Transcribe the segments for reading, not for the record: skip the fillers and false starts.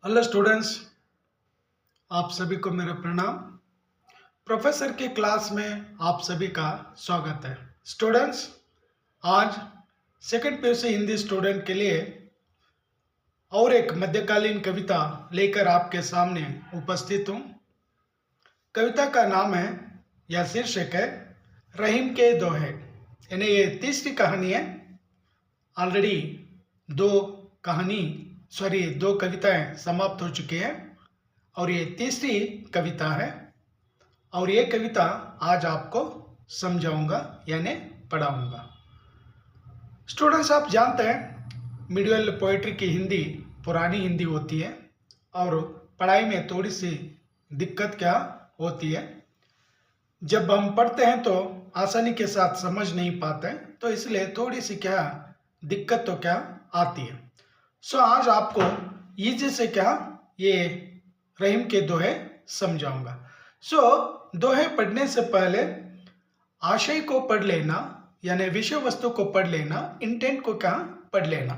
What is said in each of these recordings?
Hello students, आप सभी को मेरा प्रणाम। प्रोफेसर के क्लास में आप सभी का स्वागत है। स्टूडेंट्स, आज सेकंड पीयूसी हिंदी स्टूडेंट के लिए और एक मध्यकालीन कविता लेकर आपके सामने उपस्थित हूँ। कविता का नाम है या शीर्षक है रहीम के दोहे। यानी ये तीसरी कहानी है। ऑलरेडी दो कविताएं समाप्त हो चुकी हैं और ये तीसरी कविता है और ये कविता आज आपको समझाऊंगा यानी पढ़ाऊंगा। स्टूडेंट्स, आप जानते हैं मिडिवल पोएट्री की हिंदी पुरानी हिंदी होती है और पढ़ाई में थोड़ी सी दिक्कत क्या होती है। जब हम पढ़ते हैं तो आसानी के साथ समझ नहीं पाते हैं, तो इसलिए थोड़ी सी क्या दिक्कत तो क्या आती है। सो आज आपको इजी से क्या ये रहीम के दोहे समझाऊंगा। सो दोहे पढ़ने से पहले आशय को पढ़ लेना, यानी विषय वस्तु को पढ़ लेना, इंटेंट को क्या पढ़ लेना।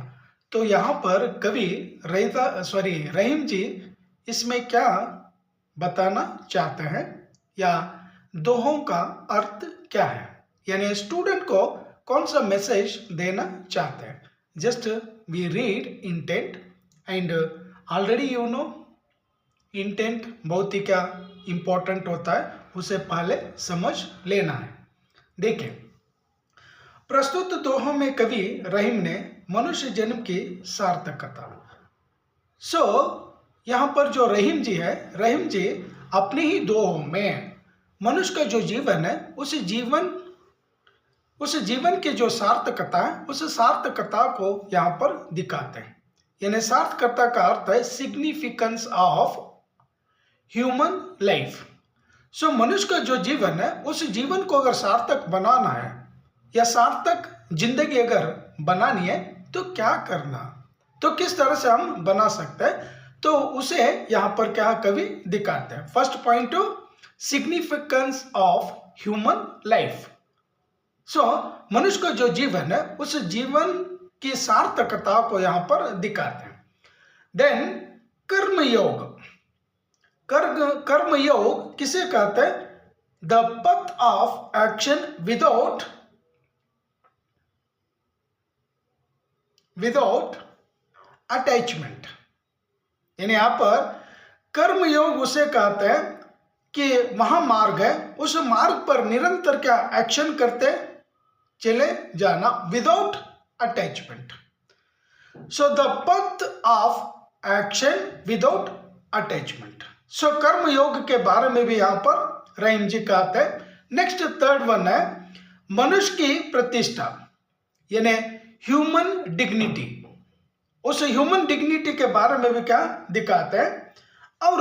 तो यहाँ पर कवि रहीम जी इसमें क्या बताना चाहते हैं या दोहों का अर्थ क्या है, यानी स्टूडेंट को कौन सा मैसेज देना चाहते हैं। Just we read intent and already you know intent बहुत ही क्या इंपॉर्टेंट होता है, उसे पहले समझ लेना है। देखिए, प्रस्तुत दोहों में कवि रहीम ने मनुष्य जन्म की सार्थकता। यहाँ पर जो रहीम जी है, रहीम जी अपने ही दोहों में मनुष्य का जो जीवन है उस जीवन की जो सार्थकता है उस सार्थकता को यहाँ पर दिखाते हैं। यानी सार्थकता का अर्थ है सिग्निफिकेंस ऑफ ह्यूमन लाइफ। मनुष्य का जो जीवन है उस जीवन को अगर सार्थक बनाना है या सार्थक जिंदगी अगर बनानी है तो क्या करना, तो किस तरह से हम बना सकते हैं, तो उसे यहाँ पर क्या कवि दिखाते हैं। First point two significance of human life. मनुष्य का जो जीवन है उस जीवन की सार्थकता को यहाँ पर दिखाते हैं। देन कर्मयोग। कर्मयोग किसे कहते हैं? The path of action without attachment. यानी यहाँ पर कर्मयोग उसे कहते हैं कि महामार्ग है, उस मार्ग पर निरंतर क्या एक्शन करते चले जाना without attachment. The path of action without attachment. कर्म योग के बारे में भी यहां पर रहीम जी कहते हैं। नेक्स्ट थर्ड वन है मनुष्य की प्रतिष्ठा, यानी ह्यूमन डिग्निटी। उस ह्यूमन डिग्निटी के बारे में भी क्या दिखाते हैं। और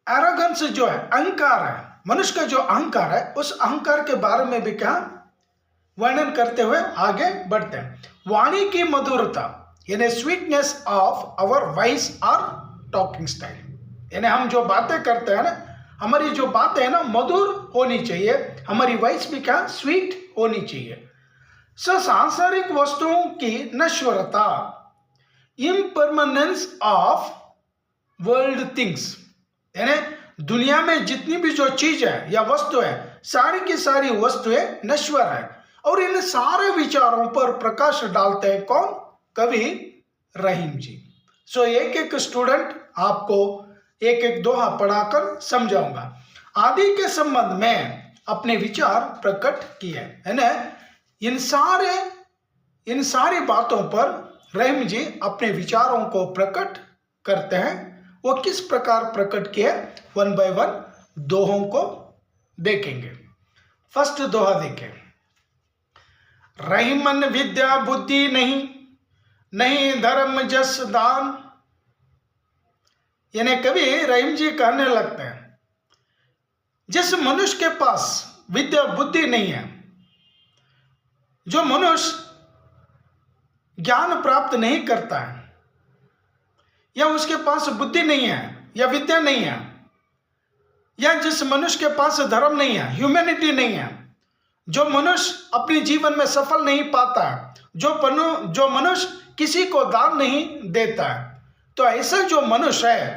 एरोगेंस जो है, अहंकार है, मनुष्य का जो अहंकार है उस अहंकार के बारे में भी क्या वर्णन करते हुए आगे बढ़ते हैं। वाणी की मधुरता, यानी स्वीटनेस ऑफ आवर वॉइस और टॉकिंग स्टाइल। यानी हम जो बातें करते हैं ना, हमारी जो बातें है ना मधुर होनी चाहिए, हमारी वॉइस भी क्या स्वीट होनी चाहिए। सांसारिक वस्तुओं की नश्वरता, इम्परमानेंस ऑफ वर्ल्ड थिंग्स। यानी दुनिया में जितनी भी जो चीज है या वस्तु है, सारी की सारी वस्तुएं नश्वर है। और इन सारे विचारों पर प्रकाश डालते हैं कौन? कवि रहीम जी। एक एक स्टूडेंट आपको एक एक दोहा पढ़ाकर समझाऊंगा। आदि के संबंध में अपने विचार प्रकट किए है ना। इन सारी बातों पर रहीम जी अपने विचारों को प्रकट करते हैं। वो किस प्रकार प्रकट किए, वन बाय वन दोहों को देखेंगे। फर्स्ट दोहा देखें। रहीमन विद्या बुद्धि नहीं धर्म जस दान। यानी कवि रहीम जी कहने लगते हैं जिस मनुष्य के पास विद्या बुद्धि नहीं है, जो मनुष्य ज्ञान प्राप्त नहीं करता है या उसके पास बुद्धि नहीं है या विद्या नहीं है, या जिस मनुष्य के पास धर्म नहीं है, ह्यूमैनिटी नहीं है, जो मनुष्य अपने जीवन में सफल नहीं पाता है, जो मनुष्य किसी को दान नहीं देता है, तो ऐसा जो मनुष्य है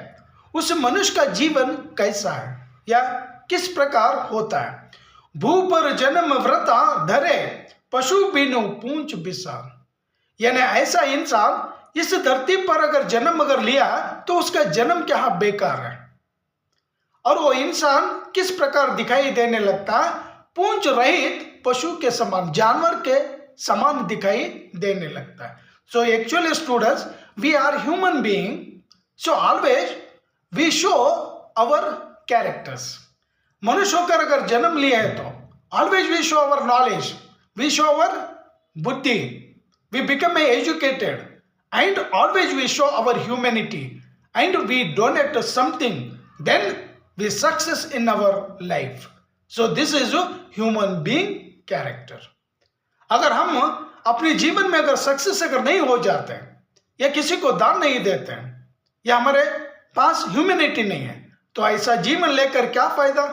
उस मनुष्य का जीवन कैसा है या किस प्रकार होता है। भू पर जन्म व्रता धरे पशु बिनु पूंछ बिसार, यानी ऐसा इंसान इस धरती पर अगर जन्म अगर लिया तो उसका जन्म क्या बेकार है। और वो इंसान किस प्रकार दिखाई देने लगता है, पूंछ रहित पशु के समान, जानवर के समान दिखाई देने लगता है। So actually students, we are human being, so always we show our characters. मनुष्य होकर अगर जन्म लिया है तो always we show our knowledge, we show our बुद्धि, we become educated and always we show our humanity and we donate something, then we success in our life. So this is a human being character. अगर हम अपने जीवन में अगर success अगर नहीं हो जाते हैं या किसी को दान नहीं देते हैं या हमारे पास ह्यूमैनिटी नहीं है तो ऐसा जीवन लेकर क्या फायदा।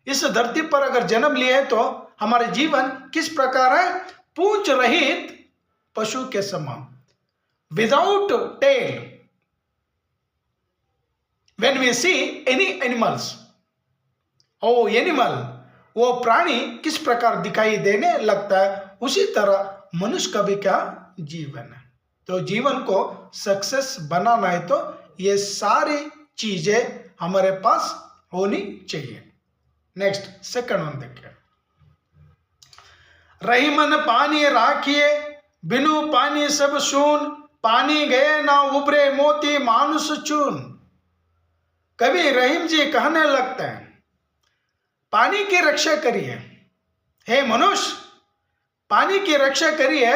इस धरती पर अगर जन्म लिए है तो हमारे जीवन किस प्रकार है, पूंछ रहित पशु के समान, without tail. When we see any animals, oh animal, वो प्राणी किस प्रकार दिखाई देने लगता है, उसी तरह मनुष्य का भी क्या जीवन है। तो जीवन को सक्सेस बनाना है तो ये सारी चीजें हमारे पास होनी चाहिए। नेक्स्ट सेकंड वन देखिए, रही मन पानी राखिए बिनु पानी सब सून, पानी गए ना उभरे मोती मानुष चून। कवि रहीम जी कहने लगते हैं पानी की रक्षा करिए, हे मनुष्य पानी की रक्षा करिए,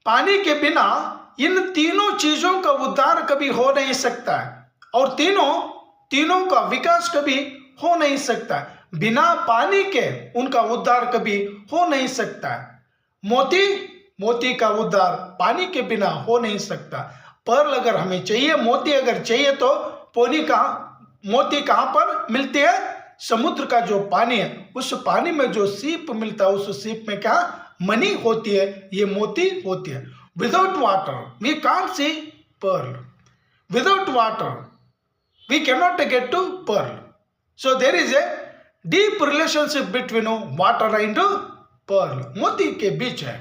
पानी के बिना इन तीनों चीजों का उद्धार कभी हो नहीं सकता है और तीनों का विकास कभी हो नहीं सकता है। बिना पानी के उनका उद्धार कभी हो नहीं सकता है। मोती का उद्धार पानी के बिना हो नहीं सकता। पर्ल अगर हमें चाहिए, मोती अगर चाहिए तो मोती कहाँ पर मिलती है, समुद्र का जो पानी है उस पानी में जो सीप मिलता है उस सीप में क्या मनी होती है, ये मोती होती है। Without water we can't see pearl, without water we can not get to pearl. So there is a deep relationship between water and pearl, मोती के बीच है।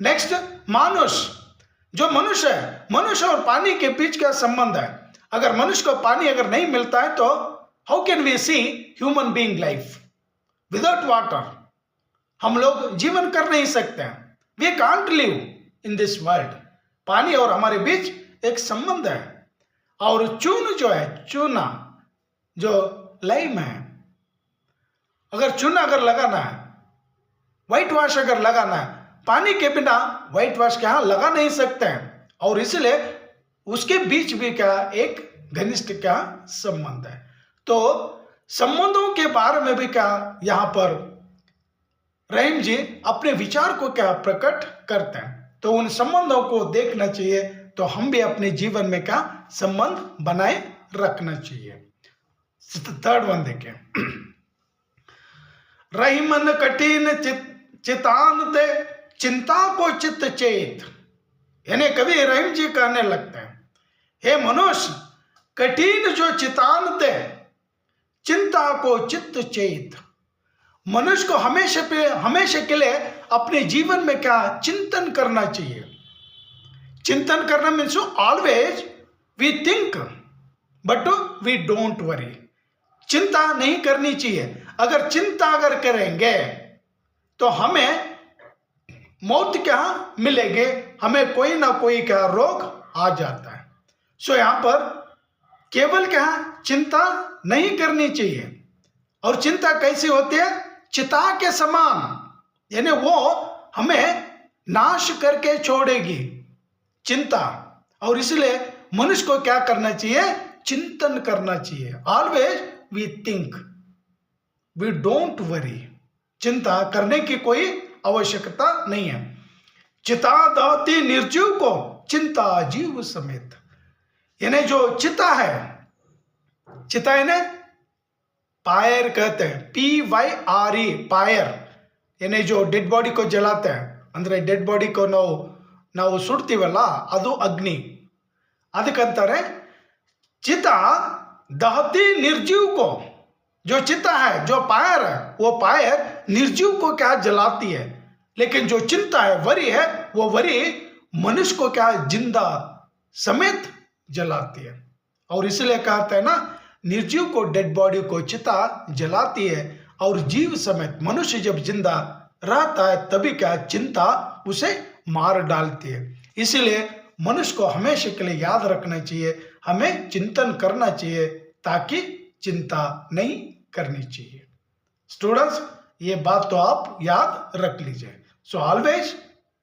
नेक्स्ट मानुष, जो मनुष्य है, मनुष्य और पानी के बीच का संबंध है। अगर मनुष्य को पानी अगर नहीं मिलता है तो how can we see human being life. Without water हम लोग जीवन कर नहीं सकते हैं, we can't live in this world. पानी और हमारे बीच एक संबंध है। और चून जो है, चूना जो लाइम है, अगर चूना अगर लगाना है, व्हाइट वॉश अगर लगाना है, पानी के बिना व्हाइट वॉश क्या लगा नहीं सकते हैं और इसलिए उसके बीच भी क्या एक घनिष्ठ क्या संबंध है। तो संबंधों के बारे में भी क्या यहाँ पर रहीम जी अपने विचार को क्या प्रकट करते हैं। तो उन संबंधों को देखना चाहिए, तो हम भी अपने जीवन में क्या संबंध बनाए रखना चाहिए। थर्ड वन देखें, रही मन कठिन चितान ते चिंता को चित्त चेत। यानी कवि रहीम जी कहने लगते हैं, हे मनुष्य कठिन जो चितान ते चिंता को चित्त चेत। मनुष्य को हमेशा के लिए अपने जीवन में क्या चिंतन करना चाहिए। चिंतन करना means always we think but we don't worry. चिंता नहीं करनी चाहिए। अगर चिंता अगर करेंगे तो हमें मौत क्या मिलेगी, हमें कोई ना कोई क्या रोग आ जाता है। सो यहां पर केवल क्या चिंता नहीं करनी चाहिए। और चिंता कैसी होती है, चिता के समान, यानी वो हमें नाश करके छोड़ेगी चिंता। और इसलिए मनुष्य को क्या करना चाहिए, चिंतन करना चाहिए। Always we think, we don't worry. चिंता करने की कोई आवश्यकता नहीं है। चिता दाती निर्जीव को चिंता जीव समेत। यानी जो चिता है, चिता यानी पायर कहते हैं, PYRE पायर, यानी जो डेड बॉडी को जलाते हैं, ಅಂದ್ರೆ डेड बॉडी को ನಾವು ಸುಡ್ತೀವಲ್ಲ ಅದು ಅಗ್ನಿ, ಅದಕ್ಕಂತಾರೆ चिता दहती निर्जीव को, जो चिता है, जो फायर है, वो फायर निर्जीव को क्या जलाती है, लेकिन जो चिंता है, वरी है, वो वरी मनुष्य को क्या जिंदा समेत जलाती है। और इसलिए कहते हैं ना, निर्जीव को, डेड बॉडी को चिता जलाती है, और जीव समेत मनुष्य जब जिंदा रहता है तभी क्या चिंता उसे मार डालती है। इसलिए मनुष्य को हमेशा के लिए याद रखना चाहिए, हमें चिंतन करना चाहिए, ताकि चिंता नहीं करनी चाहिए। स्टूडेंट्स, ये बात तो आप याद रख लीजिए। So always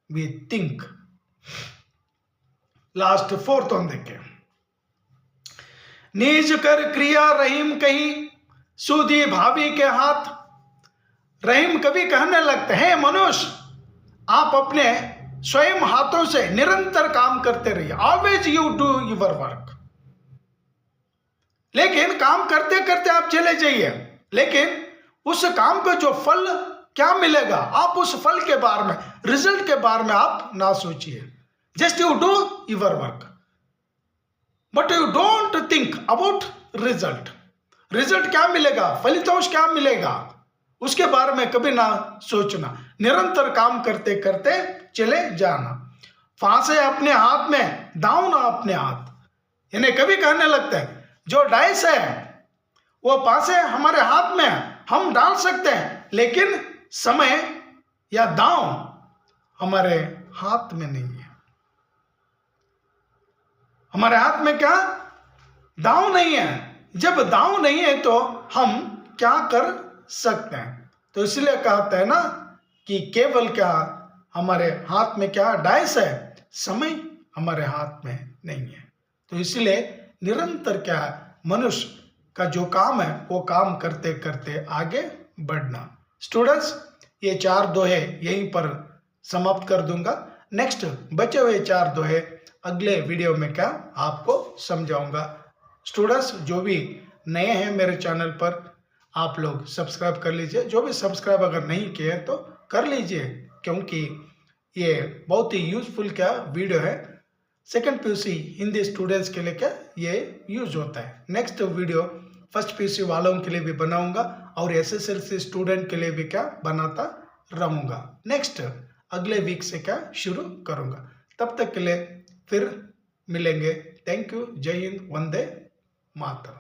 we think. Last fourth one देखिए, निज कर क्रिया रहीम कही, सूदी भावी के हाथ। रहीम कभी कहने लगते हैं, मनुष्य आप अपने स्वयं हाथों से निरंतर काम करते रहिए, always you do your work. लेकिन काम करते करते आप चले जाइए, लेकिन उस काम को जो फल क्या मिलेगा, आप उस फल के बारे में, रिजल्ट के बारे में आप ना सोचिए। Just you do your work, but you don't think about result. Result क्या मिलेगा, फलितांश क्या मिलेगा, उसके बारे में कभी ना सोचना। निरंतर काम करते करते चले जाना। फांसे अपने हाथ में, दांव ना अपने हाथ। इन्हें कभी कहने लगते हैं, जो डाइस है वो फांसे हमारे हाथ में हम डाल सकते हैं, लेकिन समय या दांव हमारे हाथ में नहीं है। हमारे हाथ में क्या दांव नहीं है। जब दांव नहीं है तो हम क्या कर सकते हैं। तो इसलिए कहते हैं ना कि केवल क्या हमारे हाथ में क्या डाइस है, समय हमारे हाथ में नहीं है। तो इसलिए निरंतर क्या मनुष्य का जो काम है वो काम करते करते आगे बढ़ना। स्टूडेंट्स, ये 4 दोहे यहीं पर समाप्त कर दूंगा। नेक्स्ट बचे हुए 4 दोहे अगले वीडियो में क्या आपको समझाऊंगा। स्टूडेंट्स, जो भी नए हैं मेरे चैनल पर, आप लोग सब्सक्राइब कर लीजिए। जो भी सब्सक्राइब अगर नहीं किए हैं तो कर लीजिए, क्योंकि ये बहुत ही यूजफुल क्या वीडियो है। सेकंड पीयूसी हिंदी स्टूडेंट्स के लिए क्या ये यूज होता है। नेक्स्ट वीडियो फर्स्ट पीयूसी वालों के लिए भी बनाऊंगा, और एसएसएलसी स्टूडेंट के लिए भी क्या बनाता रहूंगा। नेक्स्ट अगले वीक से क्या शुरू करूंगा। तब तक के लिए फिर मिलेंगे। Thank you. जय हिंद, वंदे मातरम।